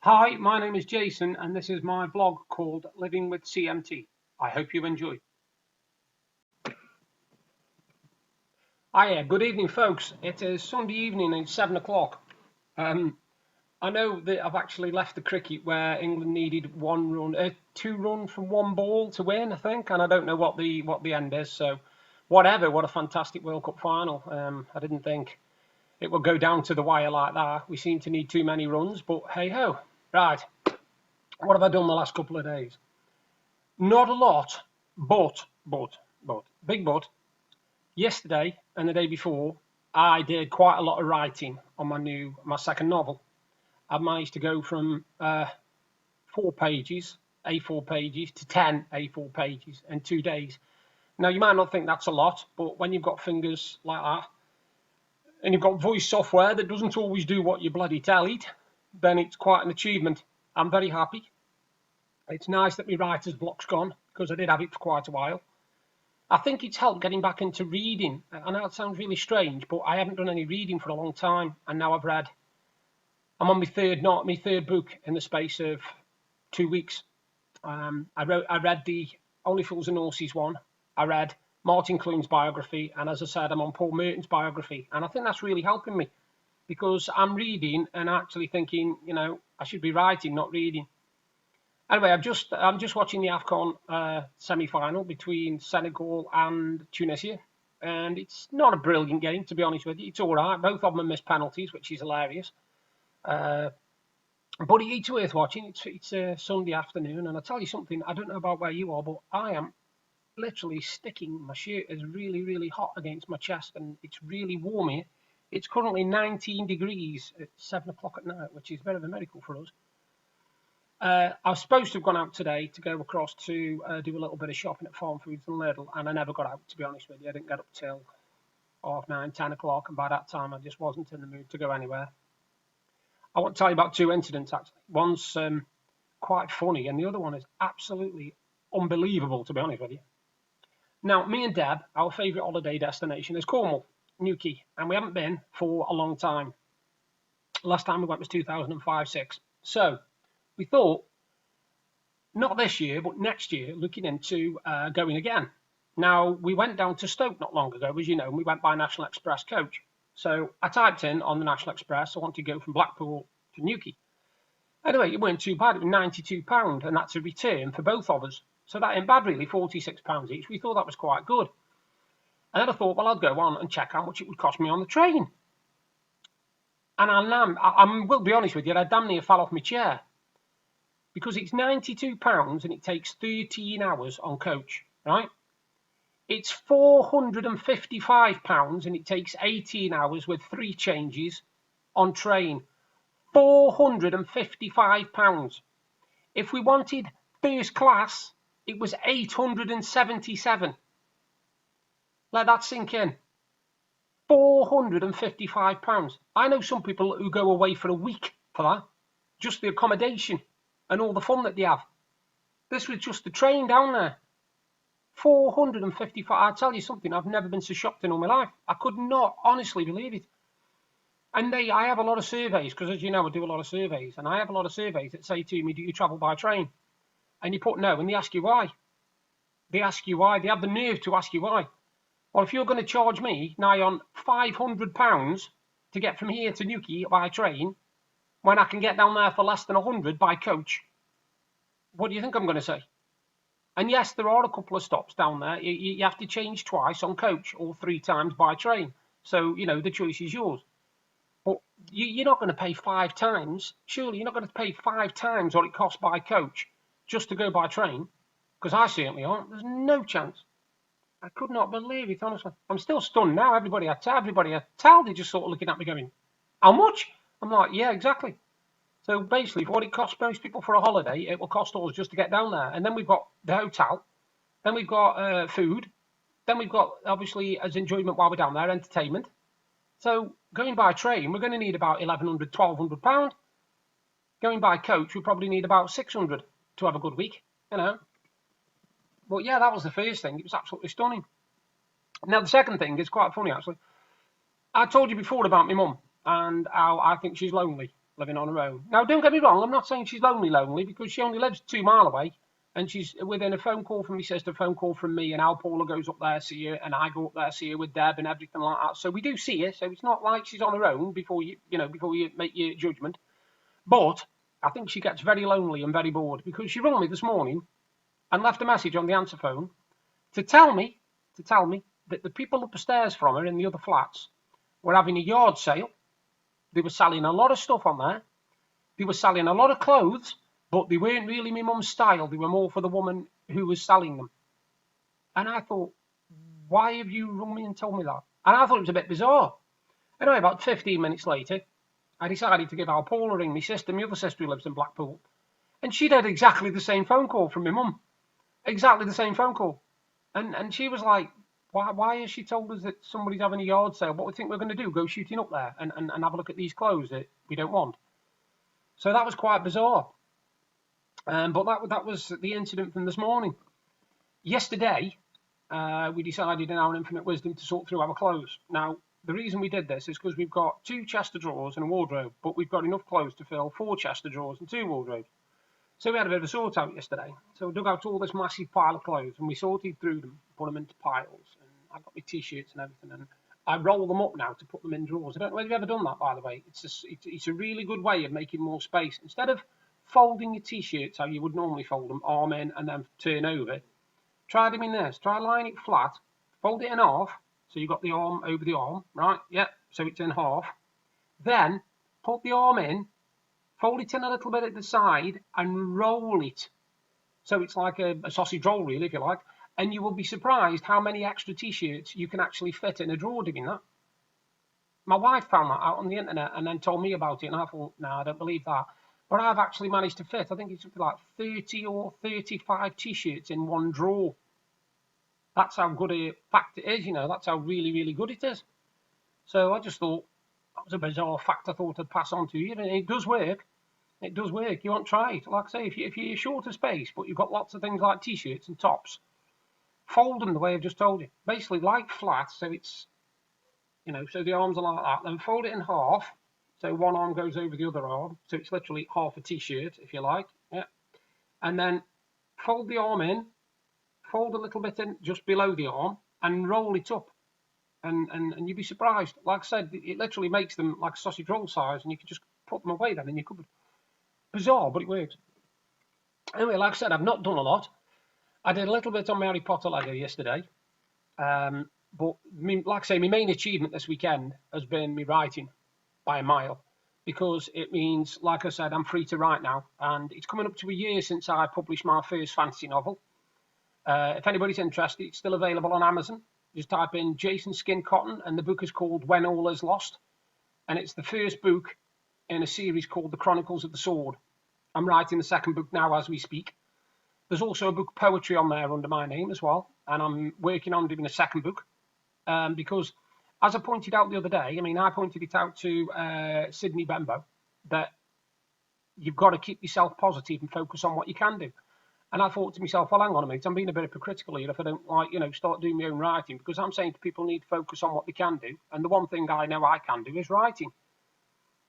Hi, my name is Jason, and this is my vlog called Living with CMT. I hope you enjoy. Hiya, good evening, folks. It is Sunday evening, it's 7 o'clock. Um, I know that I've actually left the cricket where England needed two runs from one ball to win, I think, and I don't know what the end is. So, whatever. What a fantastic World Cup final. I didn't think it would go down to the wire like that. We seem to need too many runs, but hey ho. Right, what have I done the last couple of days? Not a lot, but, big but, yesterday and the day before, I did quite a lot of writing on my second novel. I've managed to go from 4 pages, A4 pages, to 10 A4 pages in 2 days. Now, you might not think that's a lot, but when you've got fingers like that, and you've got voice software that doesn't always do what you bloody tell it, then it's quite an achievement. I'm very happy. It's nice that my writer's block's gone, because I did have it for quite a while. I think it's helped getting back into reading. I know it sounds really strange, but I haven't done any reading for a long time, and now I'm on my third book in the space of 2 weeks. I read the Only Fools and Horses one. I read Martin Clune's biography, and as I said, I'm on Paul Merton's biography, and I think that's really helping me because I'm reading and actually thinking, I should be writing, not reading. Anyway, I'm just watching the AFCON semi-final between Senegal and Tunisia, and it's not a brilliant game, to be honest with you. It's all right. Both of them missed penalties, which is hilarious. Uh, but it's worth watching. It's a Sunday afternoon, and I'll tell you something. I don't know about where you are, but I am literally sticking. My shirt is really, really hot against my chest, and it's really warm here. It's currently 19 degrees at 7 o'clock at night, which is a bit of a miracle for us. I was supposed to have gone out today to go across to do a little bit of shopping at Farm Foods and Lidl, and I never got out, to be honest with you. I didn't get up till 9, 10 o'clock, and by that time I just wasn't in the mood to go anywhere. I want to tell you about two incidents, actually. One's quite funny, and the other one is absolutely unbelievable, to be honest with you. Now, me and Deb, our favourite holiday destination is Cornwall, Newquay, and we haven't been for a long time. Last time we went was 2005-06. So we thought, not this year, but next year, looking into going again. Now, we went down to Stoke not long ago, as you know, and we went by National Express coach. So I typed in on the National Express, I want to go from Blackpool to Newquay. Anyway, it weren't too bad. It was £92, and that's a return for both of us. So that ain't bad, really, £46 each. We thought that was quite good. And then I thought, well, I'll go on and check how much it would cost me on the train. And I will be honest with you, I damn near fell off my chair. Because it's £92 and it takes 13 hours on coach, right? It's £455 and it takes 18 hours with 3 changes on train. £455. If we wanted first class, it was £877. Let that sink in. £455. I know some people who go away for a week for that, just the accommodation and all the fun that they have. This was just the train down there. 455. I'll tell you something, I've never been so shocked in all my life. I could not honestly believe it. And I have a lot of surveys, because as you know, I do a lot of surveys, and I have a lot of surveys that say to me, do you travel by train? And you put no, and they ask you why. They ask you why. They have the nerve to ask you why. Well, if you're going to charge me nigh on £500 to get from here to Newquay by train, when I can get down there for less than 100 by coach, what do you think I'm going to say? And yes, there are a couple of stops down there. You have to change twice on coach or 3 times by train. So, the choice is yours. But you're not going to pay 5 times. Surely you're not going to pay 5 times what it costs by coach just to go by train. Because I certainly aren't. There's no chance. I could not believe it, honestly. I'm still stunned now. Everybody I tell, they're just sort of looking at me going, how much? I'm like, yeah, exactly. So basically, for what it costs most people for a holiday, it will cost us just to get down there. And then we've got the hotel, then we've got food, then we've got, obviously, as enjoyment while we're down there, entertainment. So going by train, we're going to need about £1,100, £1,200. Going by coach, we probably need about 600 to have a good week, But yeah, that was the first thing. It was absolutely stunning. Now, the second thing is quite funny, actually. I told you before about my mum and how I think she's lonely. living on her own. Now, don't get me wrong, I'm not saying she's lonely, because she only lives 2 mile away, and she's within a phone call from my sister, a phone call from me, and Al Paula goes up there, see her, and I go up there, see her with Deb and everything like that. So we do see her, so it's not like she's on her own before you make your judgment. But I think she gets very lonely and very bored, because she rang me this morning and left a message on the answer phone to tell me that the people up the stairs from her in the other flats were having a yard sale. They were selling a lot of stuff on there. They were selling a lot of clothes, but they weren't really my mum's style. They were more for the woman who was selling them. And I thought, why have you rung me and told me that? And I thought it was a bit bizarre. Anyway, about 15 minutes later, I decided to give Al Paul a ring, my sister, my other sister who lives in Blackpool. And she'd had exactly the same phone call from my mum. Exactly the same phone call. And she was like, why has she told us that somebody's having a yard sale? What we think we're going to do, go shooting up there and have a look at these clothes that we don't want. So that was quite bizarre. But that was the incident from this morning. Yesterday, we decided in our infinite wisdom to sort through our clothes. Now, the reason we did this is because we've got 2 chest of drawers and a wardrobe, but we've got enough clothes to fill 4 chest of drawers and 2 wardrobes. So we had a bit of a sort out yesterday. So we dug out all this massive pile of clothes and we sorted through them, put them into piles. And I got my t-shirts and everything, and I roll them up now to put them in drawers. I don't know whether you've ever done that, by the way. It's a really good way of making more space. Instead of folding your t-shirts how you would normally fold them, arm in and then turn over, try them in this. Try line it flat, fold it in half, so you've got the arm over the arm, right? Yep, so it's in half. Then put the arm in, fold it in a little bit at the side and roll it. So it's like a sausage roll, really, if you like. And you will be surprised how many extra t-shirts you can actually fit in a drawer doing that. My wife found that out on the internet and then told me about it, and I thought, no, I don't believe that. But I've actually managed to fit, I think it's something like 30 or 35 t-shirts in one drawer. That's how good a fact it is, that's how really, really good it is. So I just thought, that was a bizarre fact I thought I'd pass on to you, and it does work. It does work. You want to try it. Like I say, if you're short of space, but you've got lots of things like t-shirts and tops, fold them the way I've just told you. Basically, like flat, so it's, so the arms are like that. Then fold it in half, so one arm goes over the other arm, so it's literally half a t-shirt, if you like. Yeah. And then fold the arm in, fold a little bit in just below the arm, and roll it up. And you'd be surprised. Like I said, it literally makes them like sausage roll size, and you can just put them away then in your cupboard. Bizarre, but it works. Anyway, like I said, I've not done a lot. I did a little bit on my Harry Potter Lego yesterday. But like I say, my main achievement this weekend has been me writing by a mile. Because it means, like I said, I'm free to write now. And it's coming up to a year since I published my first fantasy novel. If anybody's interested, it's still available on Amazon. Just type in Jason Skin Cotton, and the book is called When All Is Lost. And it's the first book in a series called The Chronicles of the Sword. I'm writing the second book now as we speak. There's also a book of poetry on there under my name as well, and I'm working on doing a second book because, as I pointed out the other day, I pointed it out to Sydney Bembo, that you've got to keep yourself positive and focus on what you can do. And I thought to myself, well, hang on a minute, I'm being a bit hypocritical here if I don't start doing my own writing, because I'm saying to people need to focus on what they can do, and the one thing I know I can do is writing.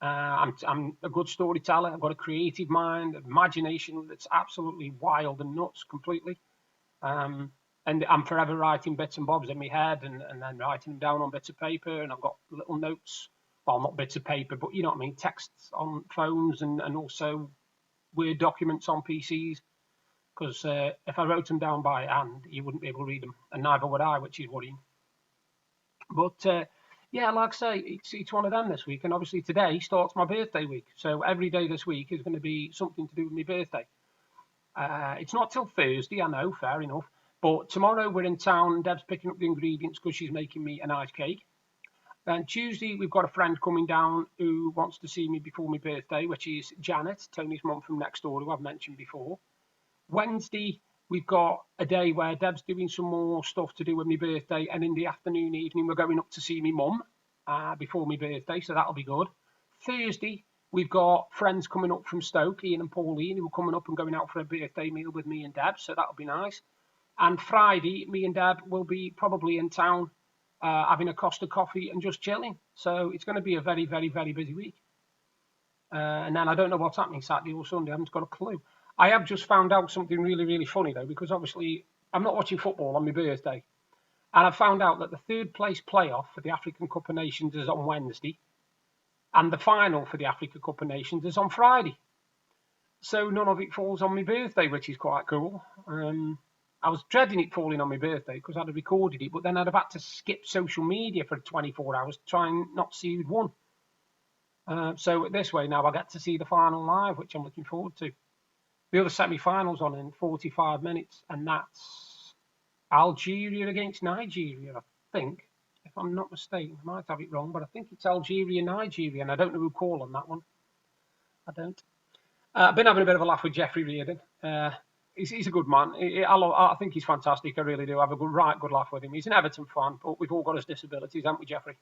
I'm a good storyteller. I've got a creative mind, imagination that's absolutely wild and nuts completely. And I'm forever writing bits and bobs in my head and then writing them down on bits of paper. And I've got little notes, well, not bits of paper, but you know what I mean, texts on phones and also Word documents on PCs. Because if I wrote them down by hand, you wouldn't be able to read them, and neither would I, which is worrying. But yeah, like I say, it's one of them this week, and obviously today starts my birthday week. So every day this week is going to be something to do with my birthday. It's not till Thursday, I know, fair enough. But tomorrow we're in town. Deb's picking up the ingredients because she's making me a nice cake. Then Tuesday we've got a friend coming down who wants to see me before my birthday, which is Janet, Tony's mum from next door, who I've mentioned before. Wednesday we've got a day where Deb's doing some more stuff to do with my birthday, and in the afternoon, evening, we're going up to see my mum before my birthday, so that'll be good. Thursday, we've got friends coming up from Stoke, Ian and Pauline, who are coming up and going out for a birthday meal with me and Deb, so that'll be nice. And Friday, me and Deb will be probably in town having a Costa coffee and just chilling. So it's going to be a very, very, very busy week. And then I don't know what's happening Saturday or Sunday. I haven't got a clue. I have just found out something really, really funny though, because obviously I'm not watching football on my birthday. And I found out that the third place playoff for the African Cup of Nations is on Wednesday, and the final for the Africa Cup of Nations is on Friday. So none of it falls on my birthday, which is quite cool. I was dreading it falling on my birthday because I'd have recorded it, but then I'd have had to skip social media for 24 hours to try and not see who'd won. So this way now I get to see the final live, which I'm looking forward to. The other semi-finals on in 45 minutes, and that's Algeria against Nigeria, I think. If I'm not mistaken, I might have it wrong, but I think it's Algeria, Nigeria, and I don't know who call on that one. I don't. I've been having a bit of a laugh with Jeffrey Reardon. He's a good man. I think he's fantastic. I really do. I have a good laugh with him. He's an Everton fan, but we've all got his disabilities, haven't we, Jeffrey?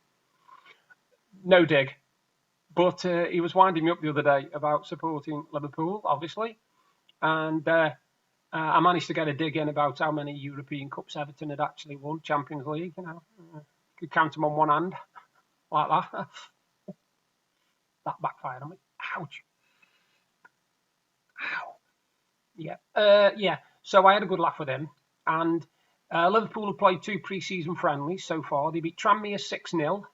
No dig. But he was winding me up the other day about supporting Liverpool, obviously. And I managed to get a dig in about how many European Cups Everton had actually won, Champions League. You could count them on one hand, like that. That backfired on me. Ouch. Ow. Yeah. So I had a good laugh with him. And Liverpool have played 2 pre-season friendlies so far. They beat Tranmere 6-0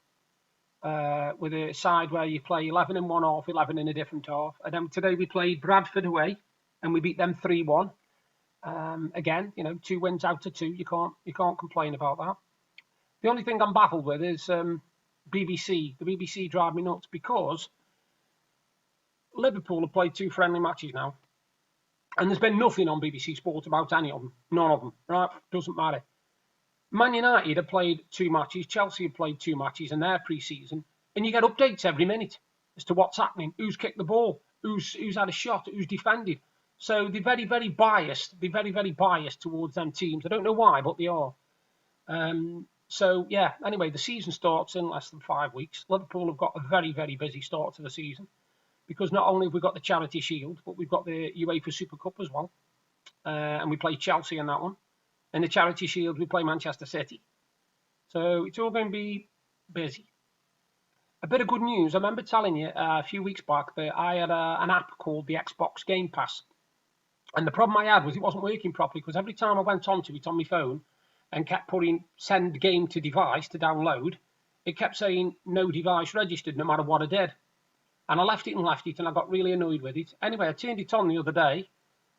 with a side where you play 11 in one half, 11 in a different half. And then today we played Bradford away, and we beat them 3-1. Again, 2 wins out of 2. You can't complain about that. The only thing I'm baffled with is BBC. The BBC drive me nuts because Liverpool have played 2 friendly matches now, and there's been nothing on BBC Sport about any of them. None of them. Right? Doesn't matter. Man United have played 2 matches. Chelsea have played 2 matches in their pre-season, and you get updates every minute as to what's happening, who's kicked the ball, who's had a shot, who's defended. So they're very, very biased. They're very, very biased towards them teams. I don't know why, but they are. So, yeah, anyway, the season starts in less than 5 weeks. Liverpool have got a very, very busy start to the season because not only have we got the Charity Shield, but we've got the UEFA Super Cup as well. And we play Chelsea in that one. In the Charity Shield, we play Manchester City. So it's all going to be busy. A bit of good news. I remember telling you a few weeks back that I had an app called the Xbox Game Pass. And the problem I had was it wasn't working properly because every time I went onto it on my phone and kept putting send game to device to download, it kept saying no device registered no matter what I did. And I left it and I got really annoyed with it. Anyway, I turned it on the other day,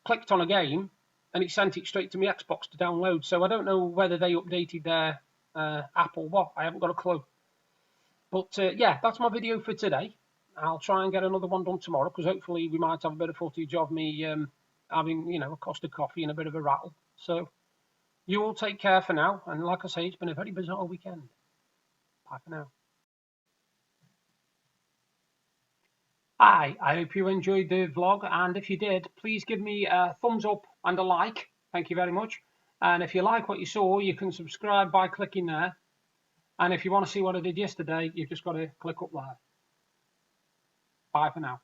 clicked on a game, and it sent it straight to my Xbox to download. So I don't know whether they updated their app or what. I haven't got a clue. But yeah, that's my video for today. I'll try and get another one done tomorrow because hopefully we might have a bit of footage of me having, a Costa coffee and a bit of a rattle. So you all take care for now. And like I say, it's been a very bizarre weekend. Bye for now. Hi, I hope you enjoyed the vlog. And if you did, please give me a thumbs up and a like. Thank you very much. And if you like what you saw, you can subscribe by clicking there. And if you want to see what I did yesterday, you've just got to click up there. Bye for now.